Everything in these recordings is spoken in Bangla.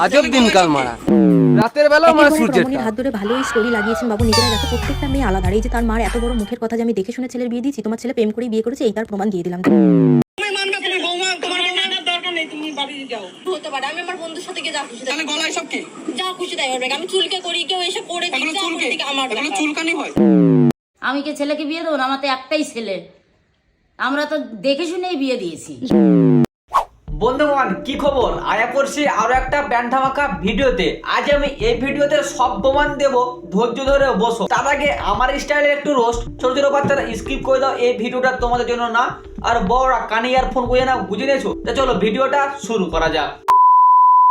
আজব দিনকাল মারা রাতের বেলা আমার সূর্যের হাত ধরে ভালোই স্টোরি লাগিয়েছেন বাবু। নিজেরা দেখো প্রত্যেকটা মেয়ে আলাদা। এই যে তার মার এত বড় মুখের কথা যে আমি দেখে শুনে ছেলের বিয়ে দিয়েছি, তোমার ছেলে প্রেম করে বিয়ে করেছে, এই তার প্রমাণ দিয়ে দিলাম। আমি কে ছেলেকে বিয়ে দেবো না? আমার তো একটাই ছেলে, আমরা তো দেখে শুনেই বিয়ে দিয়েছি। বন্ধুগণ কি খবর, আয়া করছি আরো একটা ব্যান্ড ধামাকা ভিডিওতে। আজ আমি এই ভিডিওতে সব প্রমাণ দেব, ধৈর্য ধরে বসো। তার আগে আমার স্টাইলে একটু রোস্ট, ছোট ছোট বাচ্চারা স্কিপ করে দাও, এই ভিডিওটা তোমাদের জন্য না। আর বড়রা কানে ইয়ারফোন করে না, বুঝে নিয়েছো? চলো ভিডিওটা শুরু করা যাক।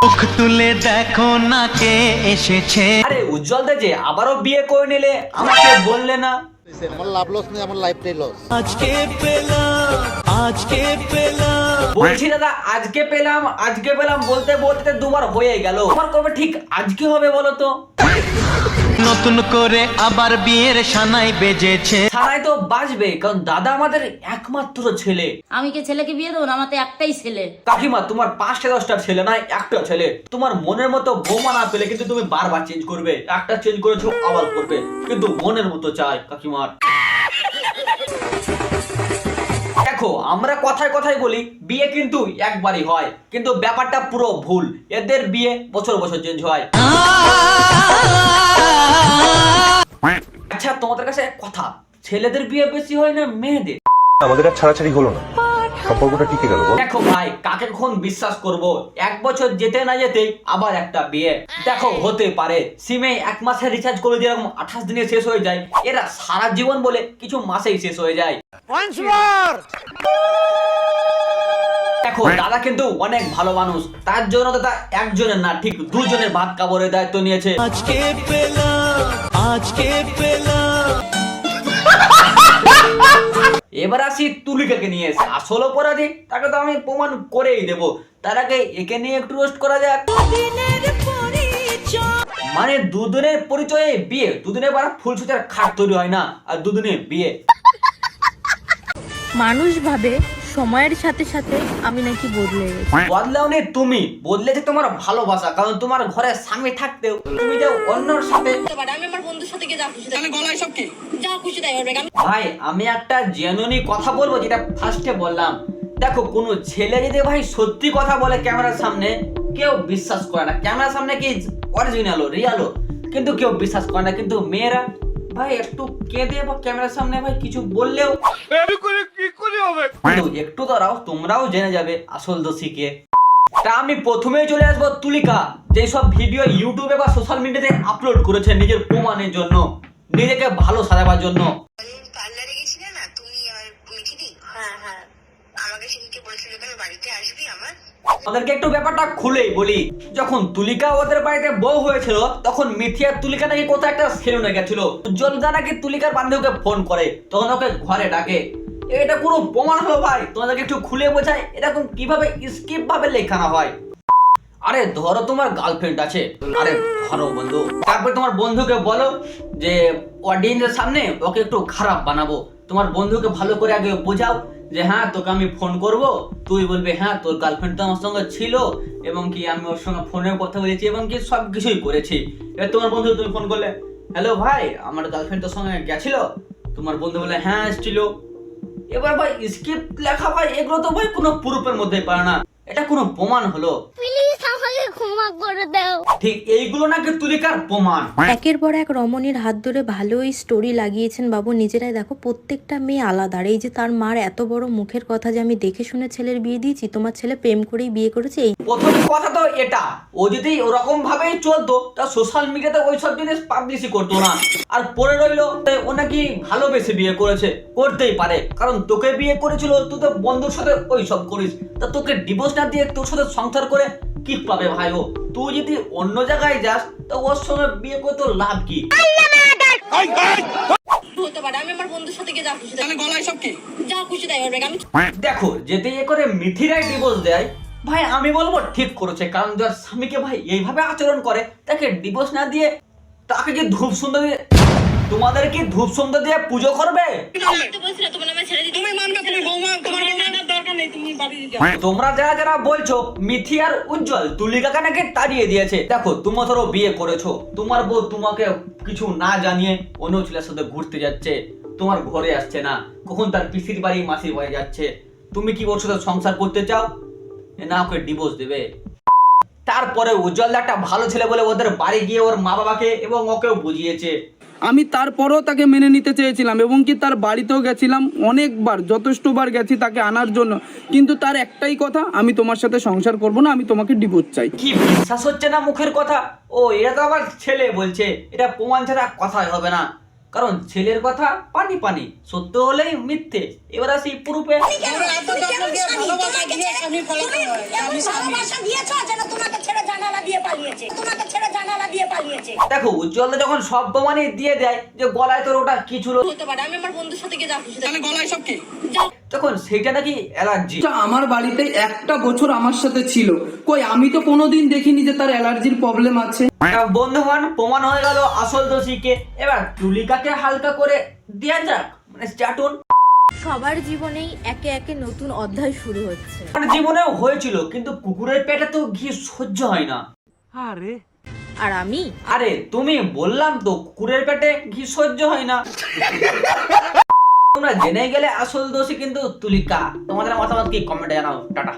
মুখ তুলে দেখো না কে এসেছে। আরে উজ্জ্বল দা যে আবারও বিয়ে করে নিলে, আমাকে বললে না? আমার লাভ লস নেই, আমার লাইফটাই লস। আজকে পেলাম বলছি দাদা আজকে পেলাম বলতে বলতে দুবার হয়ে গেল। আমার কবে ঠিক আজকে হবে বলো তো? নতুন করে আবার বিয়ের সানাই বেজেছে। সানাই তো বাজবে, কারণ দাদা আমাদের একমাত্র ছেলে। আমি কে ছেলেকে বিয়ে দেবো না? আমার তো একটাই ছেলে। কাকিমা তোমার 5-10টা ছেলে নয়, একটা ছেলে। তোমার মনের মতো বৌমা না পেলে কিন্তু তুমি বারবার চেঞ্জ করবে। একটা চেঞ্জ করেছো আবার করবে, কিন্তু মনের মতো চাই কাকিমার। দেখো আমরা কথায় কথায় বলি বিয়ে কিন্তু একবারই হয়, কিন্তু ব্যাপারটা পুরো ভুল। এদের বিয়ে বছর বছর চেঞ্জ হয়। আচ্ছা তোমাদের কাছে এক কথা, ছেলেদের বিয়ে বেশি হয় না মেয়েদের? আমাদের আর ছাড়াছাড়ি হলো না, সম্পর্কটা টিকে গেল। দেখো ভাই কাকে কখন বিশ্বাস করব? 1 বছর যেতে না যেতেই আবার একটা বিয়ে। দেখো হতে পারে সিমে 1 মাসের রিচার্জ করে যেরকম 28 দিনে শেষ হয়ে যায়, এরা সারা জীবন বলে কিছু মাসেই শেষ হয়ে যায়। দেখো দাদা কিন্তু অনেক ভালো মানুষ, তার জন্য দাদা একজনের না ঠিক 2 জনের ভাত কাপড়ের দায়িত্ব নিয়েছে। আজকে পেলাম এবার আসি তুলিকাকে নিয়ে এসে, আসল অপরাধী তাকে তো আমি প্রমাণ করেই দেব। তার আগে একে নিয়ে একটু রোস্ট করা যাক। মানে দুদিনের পরিচয়ে বিয়ে, দুদিনের বার ফুলসজ্জার খাট তৈরি হয় না, আর দুদিনের বিয়ে। মানুষ ভাবে সময়ের সাথে সাথে আমি নাকি বদলে গেছি। বদলাও নেই তুমি, বদলেছে তোমার ভালোবাসা। কারণ তোমার ঘরে স্বামী থাকতেও তুমি যাও অন্যর সাথে। ভাই আমি একটা জেনুইন কথা বলবো, যেটা ফার্স্টে বললাম। দেখো কোনো ছেলে যদি ভাই সত্যি কথা বলে ক্যামেরার সামনে, কেউ বিশ্বাস করে না। ক্যামেরার সামনে কি অরিজিনাল রিয়াল, কিন্তু কেউ বিশ্বাস করে না। কিন্তু মেয়েরা ভাই একটু কেঁদে বা ক্যামেরার সামনে ভাই কিছু বললেও একটু দাঁড়াও, তোমরাও জেনে যাবে আসল দোষী কে। তা আমি প্রথমেই চলে আসবো তুলিকা, যেসব ভিডিও ইউটিউবে বা সোশ্যাল মিডিয়াতে আপলোড করেছে নিজের প্রমাণের জন্য, নিজেকে ভালো সাজাবার জন্য। পার্লারে গেছিলে না তুমি আর মিঠিদি? হ্যাঁ আমাকে সেদিনকে বলেছিল তুমি বাড়িতে আসবি আমার। ওদেরকে একটু ব্যাপারটা খুলেই বলি। যখন তুলিকা ওদের বাড়িতে বউ হয়েছিল, তখন মিথি আর তুলিকা নাকি কোথাও একটা সেলুনে গেছিল। উজ্জ্বলদা নাকি তুলিকার বান্ধবীকে ফোন করে, তখন ওকে ঘরে ডাকে। এটা পুরো প্রমাণ হলো ভাই, তোমাদেরকে একটু খুলে বোঝাই এরকম কিভাবে স্কিপ ভাবে লেখানো হয়। আরে ধরো তোমার গার্লফ্রেন্ড আছে, আরে ধরো বন্ধু, তারপর তোমার বন্ধুকে বলো যে অডিয়েন্সের সামনে ওকে একটু খারাপ বানাবো। তোমার বন্ধুকে ভালো করে আগে বোঝাও যে হ্যাঁ তোকে আমি ফোন করব, তুই বলবে হ্যাঁ তোর গার্লফ্রেন্ড তো আমার সঙ্গে ছিল, এবং কি আমি ওর সঙ্গে ফোনে কথা বলেছি, এবং কি সব কিছুই করেছি। এবার তোমার বন্ধু তুমি ফোন করলে, হ্যালো ভাই আমার গার্লফ্রেন্ড তোর সঙ্গে গেছিল? তোমার বন্ধু বলে হ্যাঁ এসেছিল। এবার ভাই স্ক্রিপ্ট লেখা ভাই এগুলো তো ভাই কোনো প্রুফের মধ্যে পারে না, এটা কোনো প্রমাণ হলো? প্লিজ আমাকে ক্ষমা করে দাও। ঠিক এইগুলো নাকি তুলিকার প্রমাণ। একের পর এক রমণীর হাত ধরে ভালোই স্টোরি লাগিয়েছেন বাবু। নিজেরাই দেখো প্রত্যেকটা মেয়ে আলাদা। এই যে তার মার এত বড় মুখের কথা যে আমি দেখে শুনে ছেলের বিয়ে দিয়েছি, তোমার ছেলে প্রেম করেই বিয়ে করেছে, এই প্রথম কথা তো এটা। ও যদি ওরকম ভাবেই চলতো তা সোশ্যাল মিডিয়াতে ওইসব জিনিস পাবলিশই করতো না। আর পরে রইলো ও নাকি ভালোবেসে বিয়ে করেছে, করতেই পারে, কারণ তোকে বিয়ে করেছিল, তুই তো বন্ধুর সাথে ওইসব করিস। তা তোকে ডিভোর্স না দিয়ে তোর সাথে সংসার করে কি পাবে ভাই ও? তুই যদি অন্য জায়গায় যাস তো ওর সঙ্গে বিয়ে করে তোর লাভ কি? দেখো যেতে ইয়ে করে মিথিরাই ডিভোর্স দেয়, ভাই আমি বলবো ঠিক করেছে। কারণ যার স্বামীকে ভাই এইভাবে আচরণ করে, তাকে ডিভোর্স না দিয়ে তাকে কি ধূপ সুন্দর দিয়ে, তোমাদের কি ধূপ সুন্দর দিয়ে পুজো করবে? তোমরা যারা যারা বলছো মিথি আর উজ্জ্বল তুলিকাকে নাকি তাড়িয়ে দিয়েছে, দেখো তোমরা ধরো বিয়ে করেছো, তোমার বউ তোমাকে কিছু না জানিয়ে অন্য ছেলের সাথে ঘুরতে যাচ্ছে, তোমার ঘরে আসছে না, কখন তার পিসির বাড়ি মাসির বাড়ি যাচ্ছে, তুমি কি ওর সাথে সংসার করতে চাও না ওকে ডিভোর্স দেবে? তারপরে উজ্জ্বল একটা ভালো ছেলে বলে ওদের বাড়ি গিয়ে ওর মা বাবাকে এবং ওকেও বুঝিয়েছে। আমি তারপরও তাকে মেনে নিতে চেয়েছিলাম এবং কি তার বাড়িতেও গেছিলাম অনেকবার, যথেষ্টবার গেছি তাকে আনার জন্য, কিন্তু তার একটাই কথা, আমি তোমার সাথে সংসার করব না, আমি তোমাকে ডিভোর্স চাই। কি বিশ্বাস হচ্ছে না মুখের কথা? ও এটা তো আবার ছেলে বলছে, এটা প্রমাণ ছাড়া কথাই হবে না, কারণ ছেলের কথা পানি পানি, সত্য হলেই মিথ্যে। এবার আসি প্রুফে। দেখো উজ্জ্বল যখন সব প্রমাণই দিয়ে দেয় যে গলায় তোর ওটা কি ছিল, তখন সেটা নাকি অ্যালার্জি। আমার বাড়িতে একটা বছর আমার সাথে ছিল, কই আমি তো কোনোদিন দেখিনি যে তার অ্যালার্জির প্রবলেম আছে। বন্ধুবান প্রমাণ হয়ে গেল আসল দোষীকে। এবার তুলিকাকে হালকা করে দেয়া যাক, মানে চাটুন। সবার জীবনেই একে একে নতুন অধ্যায় শুরু হচ্ছে। আমার জীবনেও হয়েছিল, কিন্তু কুকুরের পেটে তো ঘি সহ্য হয় না। আর আমি আরে তুমি বললাম তো কুকুরের পেটে ঘি সহ্য হয় না। তোমরা জেনে গেলে আসল দোষী কিন্তু তুলিকা। তোমাদের মতামত কি কমেন্টে জানাও। টাটা।